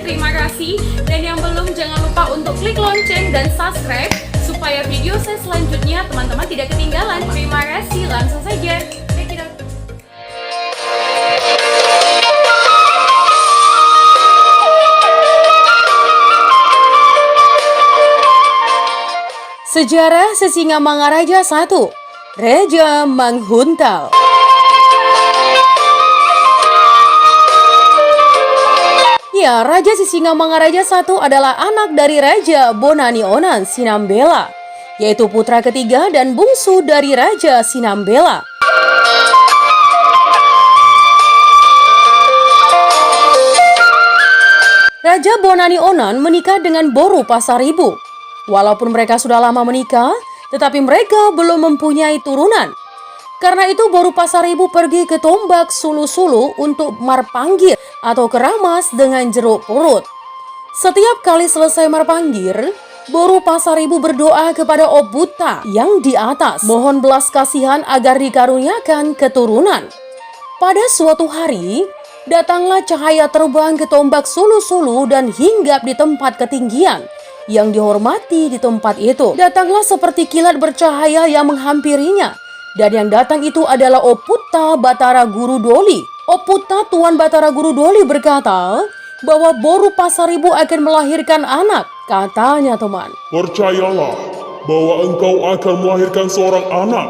terima kasih. Dan yang belum, jangan lupa untuk klik lonceng dan subscribe supaya video saya selanjutnya teman-teman tidak ketinggalan. Terima kasih, langsung saja. Check it out. Sejarah Sisingamangaraja I, Raja Manghuntal. Ya, Raja Sisingamangaraja I adalah anak dari Raja Bonani Onan Sinambela, yaitu putra ketiga dan bungsu dari Raja Sinambela. Raja Bonani Onan menikah dengan Boru Pasaribu. Walaupun mereka sudah lama menikah, tetapi mereka belum mempunyai turunan. Karena itu Boru Pasaribu pergi ke Tombak Sulu-Sulu untuk marpanggir atau keramas dengan jeruk purut. Setiap kali selesai marpanggir, Boru Pasaribu berdoa kepada Obuta yang di atas, mohon belas kasihan agar dikaruniakan keturunan. Pada suatu hari, datanglah cahaya terbang ke Tombak Sulu-Sulu dan hinggap di tempat ketinggian yang dihormati di tempat itu. Datanglah seperti kilat bercahaya yang menghampirinya. Dan yang datang itu adalah Oputa Batara Guru Doli. Oputa Tuan Batara Guru Doli berkata bahwa Boru Pasaribu akan melahirkan anak. Katanya, teman, percayalah bahwa engkau akan melahirkan seorang anak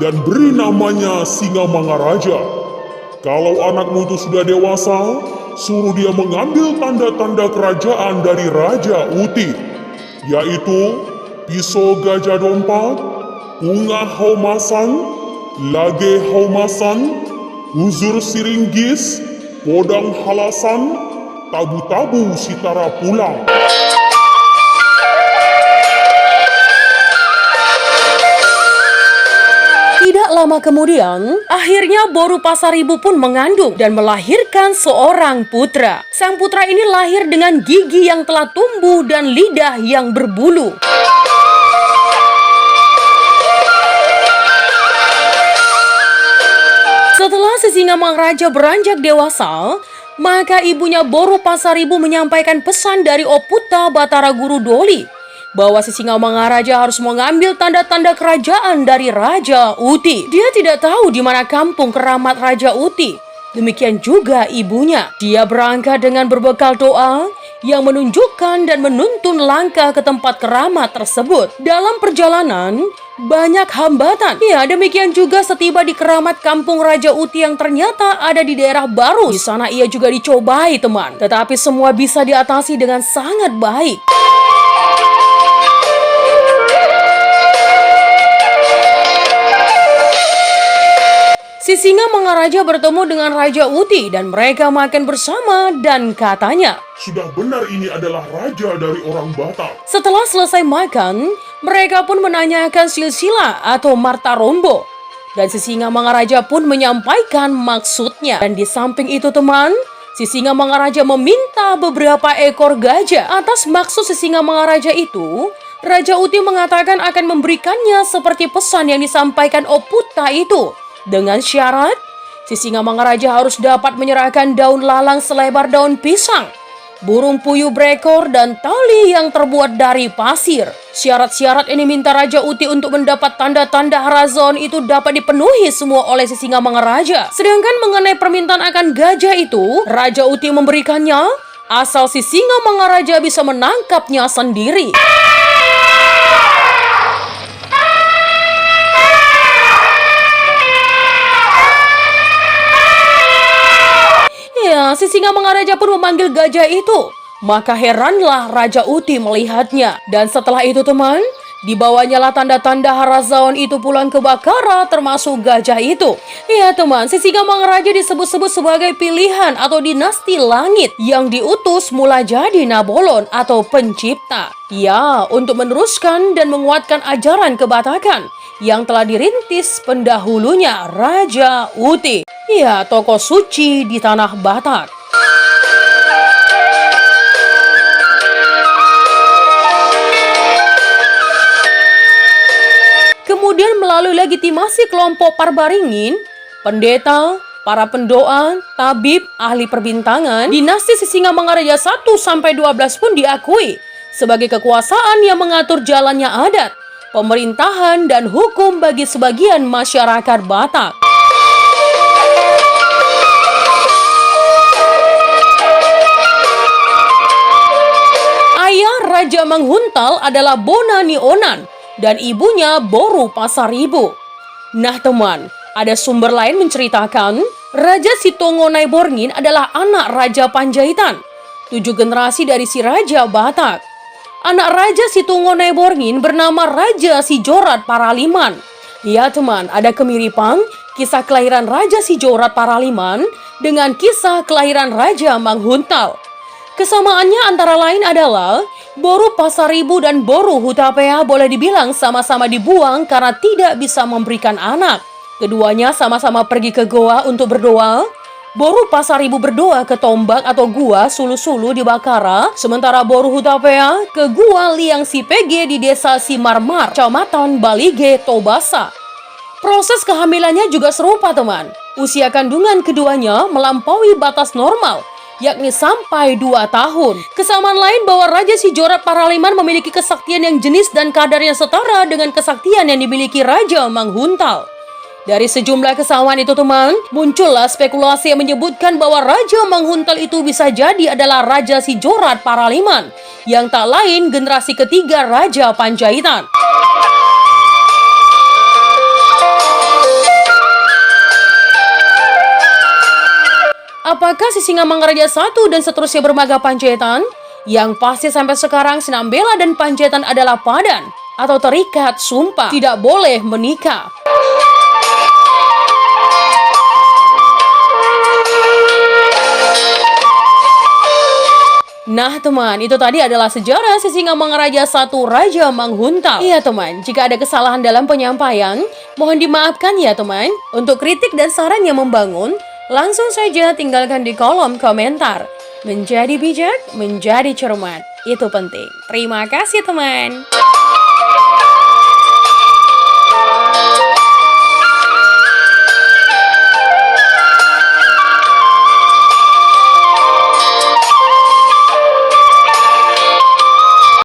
dan beri namanya Singamangaraja. Kalau anakmu itu sudah dewasa, suruh dia mengambil tanda-tanda kerajaan dari Raja Uti, yaitu pisau gajah dompat, unga haumasan, lage haumasan, uzur siringgis, podang halasan, tabu-tabu sitara pulang. tidak lama kemudian, akhirnya Boru Pasaribu pun mengandung dan melahirkan seorang putra. Sang putra ini lahir dengan gigi yang telah tumbuh dan lidah yang berbulu. Setelah Sisingamangaraja beranjak dewasa, maka ibunya Boru Pasaribu menyampaikan pesan dari Oputa Batara Guru Doli bahwa Sisingamangaraja harus mengambil tanda-tanda kerajaan dari Raja Uti. Dia tidak tahu di mana kampung keramat Raja Uti. Demikian juga ibunya. Dia berangkat dengan berbekal doa yang menunjukkan dan menuntun langkah ke tempat keramat tersebut. Dalam perjalanan, banyak hambatan. Ya, demikian juga setiba di keramat kampung Raja Uti yang ternyata ada di daerah baru. Di sana ia juga dicobai, teman. Tetapi semua bisa diatasi dengan sangat baik. Sisingamangaraja bertemu dengan Raja Uti dan mereka makan bersama dan katanya, Sudah benar ini adalah raja dari orang Batak. setelah selesai makan, mereka pun menanyakan silsilah atau marta rombo. Dan Sisingamangaraja pun menyampaikan maksudnya. Dan di samping itu, teman, Sisingamangaraja meminta beberapa ekor gajah. Atas maksud Sisingamangaraja itu, Raja Uti mengatakan akan memberikannya seperti pesan yang disampaikan Oputa itu. Dengan syarat, Sisingamangaraja harus dapat menyerahkan daun lalang selebar daun pisang, burung puyuh berekor, dan tali yang terbuat dari pasir. Syarat-syarat ini minta Raja Uti untuk mendapat tanda-tanda Harazon itu dapat dipenuhi semua oleh Sisingamangaraja. Sedangkan mengenai permintaan akan gajah itu, Raja Uti memberikannya asal Sisingamangaraja bisa menangkapnya sendiri. Ya, Sisingamangaraja pun memanggil gajah itu. Maka heranlah Raja Uti melihatnya. Dan setelah itu, teman, dibawanyalah tanda-tanda Harazaon itu pulang ke Bakara, termasuk gajah itu. Ya, teman, Sisingamangaraja disebut-sebut sebagai pilihan atau dinasti langit yang diutus mula jadi Nabolon atau pencipta. Ya, untuk meneruskan dan menguatkan ajaran kebatakan yang telah dirintis pendahulunya Raja Uti. Ya, tokoh suci di tanah Batak. Kemudian melalui legitimasi kelompok Parbaringin, pendeta, para pendoa, tabib, ahli perbintangan, dinasti Sisingamangaraja 1-12 pun diakui sebagai kekuasaan yang mengatur jalannya adat, pemerintahan, dan hukum bagi sebagian masyarakat Batak. Ayah Raja Manghuntal adalah Bonani Onan dan ibunya Boru Pasaribu. Nah teman, ada sumber lain menceritakan Raja Sitongonai Borngin adalah anak Raja Panjaitan, 7 generasi dari si Raja Batak. Anak Raja Sitongonai Borngin bernama Raja Sijorat Paraliman. Ya teman, ada kemiripan kisah kelahiran Raja Sijorat Paraliman dengan kisah kelahiran Raja Manghuntal. Kesamaannya antara lain adalah Boru Pasaribu dan Boru Hutapea boleh dibilang sama-sama dibuang karena tidak bisa memberikan anak. Keduanya sama-sama pergi ke goa untuk berdoa. Boru Pasaribu berdoa ke tombak atau gua Sulu-Sulu di Bakara, sementara Boru Hutapea ke gua Liang Sipege di desa Simarmar, Kecamatan Balige, Tobasa. Proses kehamilannya juga serupa teman. Usia kandungan keduanya melampaui batas normal, yakni sampai 2 tahun. Kesamaan lain bahwa Raja Sijorat Paraliman memiliki kesaktian yang jenis dan kadarnya setara dengan kesaktian yang dimiliki Raja Manghuntal. Dari sejumlah kesamaan itu teman, muncullah spekulasi yang menyebutkan bahwa Raja Manghuntal itu bisa jadi adalah Raja Sijorat Paraliman, yang tak lain generasi ketiga Raja Panjaitan. Apakah Sisingamangaraja I dan seterusnya bermaga Panjaitan? Yang pasti sampai sekarang Sinambela dan Panjaitan adalah padan atau terikat sumpah tidak boleh menikah. Nah teman, itu tadi adalah sejarah Sisingamangaraja I Raja Manghuntal. Iya teman, jika ada kesalahan dalam penyampaian, mohon dimaafkan ya teman. Untuk kritik dan saran yang membangun, langsung saja tinggalkan di kolom komentar. Menjadi bijak, menjadi cermat, itu penting. Terima kasih teman.